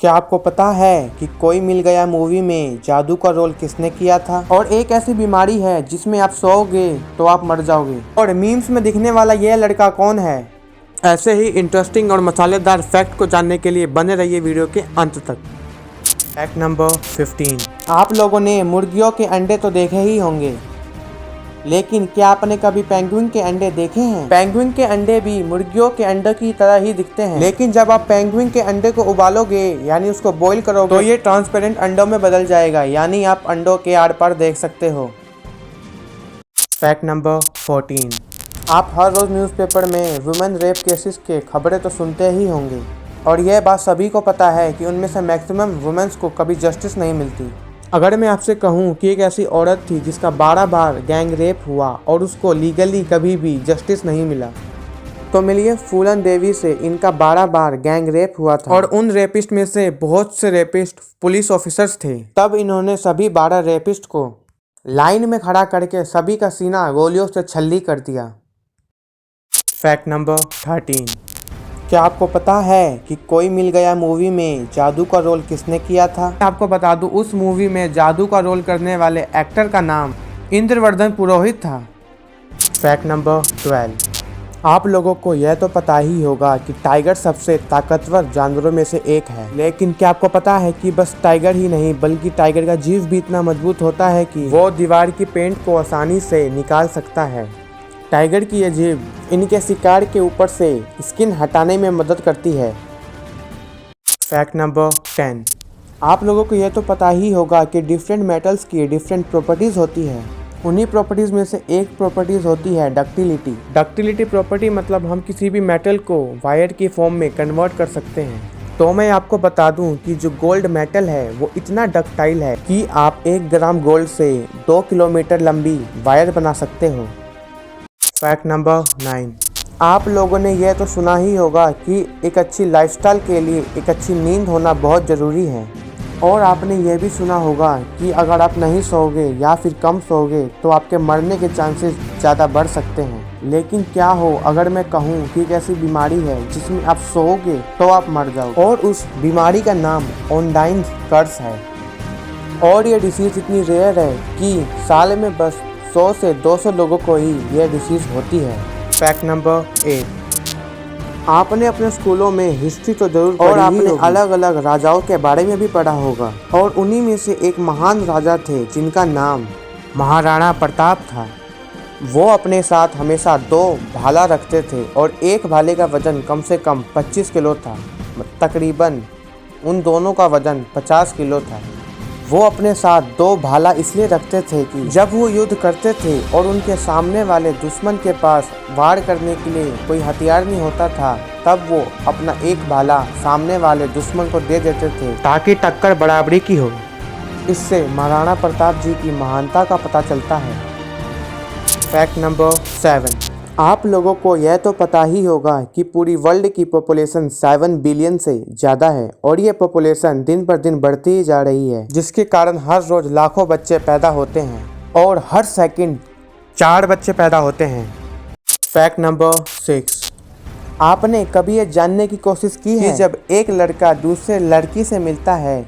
क्या आपको पता है कि कोई मिल गया मूवी में जादू का रोल किसने किया था? और एक ऐसी बीमारी है जिसमें आप सोओगे तो आप मर जाओगे। और मीम्स में दिखने वाला यह लड़का कौन है? ऐसे ही इंटरेस्टिंग और मसालेदार फैक्ट को जानने के लिए बने रहिए वीडियो के अंत तक। Fact number 15। आप लोगों ने मुर्गियों के अंडे तो देखे ही होंगे, लेकिन क्या आपने कभी पेंगुइन के अंडे देखे हैं? पेंगुइन के अंडे भी मुर्गियों के अंडे की तरह ही दिखते हैं, लेकिन जब आप पेंगुइन के अंडे को उबालोगे यानी उसको बॉईल करोगे तो ये ट्रांसपेरेंट अंडों में बदल जाएगा, यानी आप अंडों के आर पार देख सकते हो। Fact number 14। आप हर रोज न्यूज़पेपर में वुमेन रेप केसेस के खबरें तो सुनते ही होंगे, और यह बात सभी को पता है कि उनमें से मैक्सिमम वुमेन्स को कभी जस्टिस नहीं मिलती। अगर मैं आपसे कहूं कि एक ऐसी औरत थी जिसका 12 बार गैंग रेप हुआ और उसको लीगली कभी भी जस्टिस नहीं मिला, तो मिलिए फूलन देवी से। इनका 12 बार गैंग रेप हुआ था और उन रेपिस्ट में से बहुत से रेपिस्ट पुलिस ऑफिसर्स थे। तब इन्होंने सभी 12 रेपिस्ट को लाइन में खड़ा करके सभी का सीना गोलियों से छल्ली कर दिया। Fact number 13। क्या आपको पता है कि कोई मिल गया मूवी में जादू का रोल किसने किया था? आपको बता दूं, उस मूवी में जादू का रोल करने वाले एक्टर का नाम इंद्रवर्धन पुरोहित था। Fact number 12। आप लोगों को यह तो पता ही होगा कि टाइगर सबसे ताकतवर जानवरों में से एक है, लेकिन क्या आपको पता है कि बस टाइगर ही नहीं बल्कि टाइगर का जीभ भी इतना मजबूत होता है कि वो दीवार की पेंट को आसानी से निकाल सकता है। टाइगर की यह जीभ इनके शिकार के ऊपर से स्किन हटाने में मदद करती है। Fact number 10। आप लोगों को यह तो पता ही होगा कि डिफरेंट मेटल्स की डिफरेंट प्रॉपर्टीज़ होती है। उन्हीं प्रॉपर्टीज़ में से एक प्रॉपर्टीज़ होती है डक्टिलिटी। डक्टिलिटी प्रॉपर्टी मतलब हम किसी भी मेटल को वायर की फॉर्म में कन्वर्ट कर सकते हैं। तो मैं आपको बता दूं कि जो गोल्ड मेटल है वो इतना डक्टाइल है कि आप 1 ग्राम गोल्ड से 2 किलोमीटर लंबी वायर बना सकते हो। Fact number 9। आप लोगों ने यह तो सुना ही होगा कि एक अच्छी लाइफस्टाइल के लिए एक अच्छी नींद होना बहुत ज़रूरी है, और आपने यह भी सुना होगा कि अगर आप नहीं सोओगे या फिर कम सोओगे तो आपके मरने के चांसेस ज़्यादा बढ़ सकते हैं। लेकिन क्या हो अगर मैं कहूँ कि एक ऐसी बीमारी है जिसमें आप सोओगे तो आप मर जाओगे, और उस बीमारी का नाम ऑनडाइन कर्स है। और ये डिसीज़ इतनी रेयर है कि साल में बस 100 से 200 लोगों को ही यह डिसीज़ होती है। Fact number 8। आपने अपने स्कूलों में हिस्ट्री तो जरूर पढ़ी, और आपने अलग अलग राजाओं के बारे में भी पढ़ा होगा, और उन्हीं में से एक महान राजा थे जिनका नाम महाराणा प्रताप था। वो अपने साथ हमेशा 2 भाला रखते थे, और एक भाले का वजन कम से कम 25 किलो था। तकरीबन उन दोनों का वजन 50 किलो था। वो अपने साथ 2 भाला इसलिए रखते थे कि जब वो युद्ध करते थे और उनके सामने वाले दुश्मन के पास वार करने के लिए कोई हथियार नहीं होता था, तब वो अपना एक भाला सामने वाले दुश्मन को दे देते थे ताकि टक्कर बराबरी की हो। इससे महाराणा प्रताप जी की महानता का पता चलता है। Fact number 7। आप लोगों को यह तो पता ही होगा कि पूरी वर्ल्ड की पॉपुलेशन 7 बिलियन से ज़्यादा है, और ये पॉपुलेशन दिन पर दिन बढ़ती ही जा रही है, जिसके कारण हर रोज़ लाखों बच्चे पैदा होते हैं और हर सेकंड 4 बच्चे पैदा होते हैं। Fact number 6। आपने कभी ये जानने की कोशिश की है कि जब एक लड़का दूसरे लड़की से मिलता है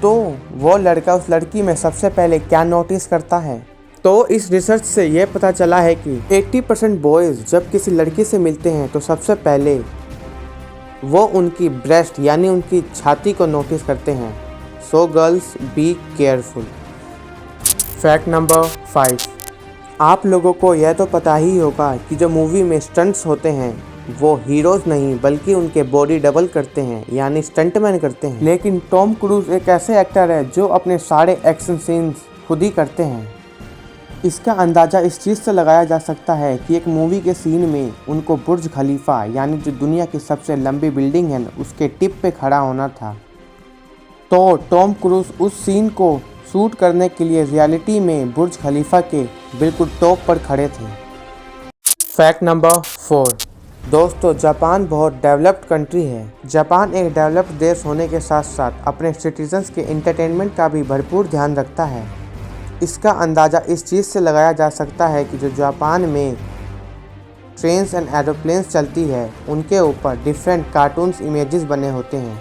तो वो लड़का उस लड़की में सबसे पहले क्या नोटिस करता है? तो इस रिसर्च से ये पता चला है कि 80% बॉयज़ जब किसी लड़की से मिलते हैं तो सबसे पहले वो उनकी ब्रेस्ट यानी उनकी छाती को नोटिस करते हैं। So girls be careful. Fact number 5। आप लोगों को यह तो पता ही होगा कि जो मूवी में स्टंट्स होते हैं वो हीरोज़ नहीं बल्कि उनके बॉडी डबल करते हैं यानी स्टंटमैन करते हैं। लेकिन टॉम क्रूज एक ऐसे एक्टर है जो अपने सारे एक्शन सीन्स खुद ही करते हैं। इसका अंदाज़ा इस चीज़ से लगाया जा सकता है कि एक मूवी के सीन में उनको बुर्ज खलीफा यानी जो दुनिया की सबसे लंबी बिल्डिंग है उसके टिप पे खड़ा होना था, तो टॉम क्रूज उस सीन को शूट करने के लिए रियलिटी में बुर्ज खलीफा के बिल्कुल टॉप पर खड़े थे। Fact number 4। दोस्तों, जापान बहुत डेवलप्ड कंट्री है। जापान एक डेवलप्ड देश होने के साथ साथ अपने सिटीजन्स के एंटरटेनमेंट का भी भरपूर ध्यान रखता है। इसका अंदाज़ा इस चीज़ से लगाया जा सकता है कि जो जापान में ट्रेन्स एंड एरोप्लेन्स चलती है उनके ऊपर डिफरेंट कार्टून्स इमेजेस बने होते हैं।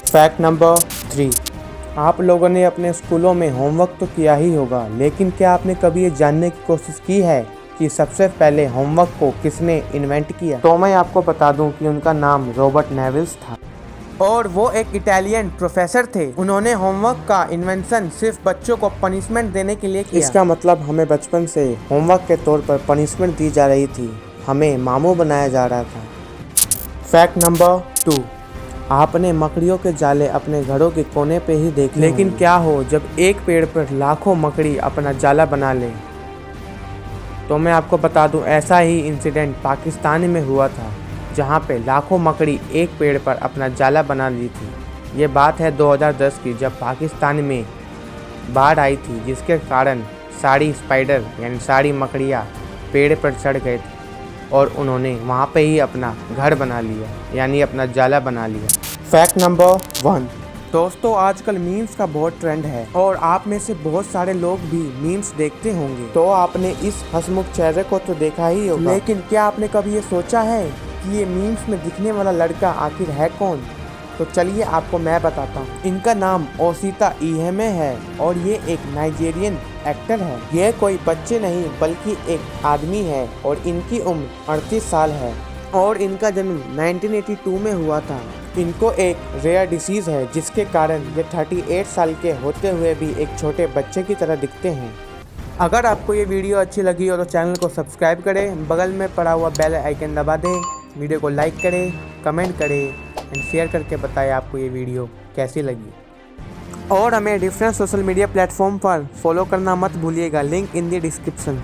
फैक्ट नंबर 3, आप लोगों ने अपने स्कूलों में होमवर्क तो किया ही होगा, लेकिन क्या आपने कभी ये जानने की कोशिश की है कि सबसे पहले होमवर्क को किसने इन्वेंट किया? तो मैं आपको बता दूं कि उनका नाम रॉबर्ट नेविल्स था और वो एक इटालियन प्रोफेसर थे। उन्होंने होमवर्क का इन्वेंशन सिर्फ बच्चों को पनिशमेंट देने के लिए किया। इसका मतलब हमें बचपन से होमवर्क के तौर पर पनिशमेंट दी जा रही थी, हमें मामू बनाया जा रहा था। फैक्ट नंबर 2, आपने मकड़ियों के जाले अपने घरों के कोने पे ही देखे, लेकिन क्या हो जब एक पेड़ पर लाखों मकड़ी अपना जाला बना ले? तो मैं आपको बता दूं, ऐसा ही इंसिडेंट पाकिस्तान में हुआ था, जहां पे लाखों मकड़ी एक पेड़ पर अपना जाला बना ली थी। ये बात है 2010 की, जब पाकिस्तान में बाढ़ आई थी, जिसके कारण सारी स्पाइडर यानी सारी मकड़ियाँ पेड़ पर चढ़ गए थे और उन्होंने वहाँ पे ही अपना घर बना लिया, यानी अपना जाला बना लिया। फैक्ट नंबर 1, दोस्तों आजकल मीम्स का बहुत ट्रेंड है और आप में से बहुत सारे लोग भी मीम्स देखते होंगे। तो आपने इस हंसमुख चेहरे को तो देखा ही होगा, लेकिन क्या आपने कभी ये सोचा है कि ये मीम्स में दिखने वाला लड़का आखिर है कौन? तो चलिए आपको मैं बताता हूँ। इनका नाम ओसीता इहेमे है और ये एक नाइजीरियन एक्टर है। ये कोई बच्चे नहीं बल्कि एक आदमी है और इनकी उम्र 38 साल है और इनका जन्म 1982 में हुआ था। इनको एक रेयर डिसीज़ है जिसके कारण ये 38 साल के होते हुए भी एक छोटे बच्चे की तरह दिखते हैं। अगर आपको ये वीडियो अच्छी लगी हो तो चैनल को सब्सक्राइब करें, बगल में पड़ा हुआ बेल आइकन दबा दें, वीडियो को लाइक करें, कमेंट करें एंड शेयर करके बताएं आपको ये वीडियो कैसी लगी। और हमें डिफरेंट सोशल मीडिया प्लेटफॉर्म पर फॉलो करना मत भूलिएगा, लिंक इन द डिस्क्रिप्शन।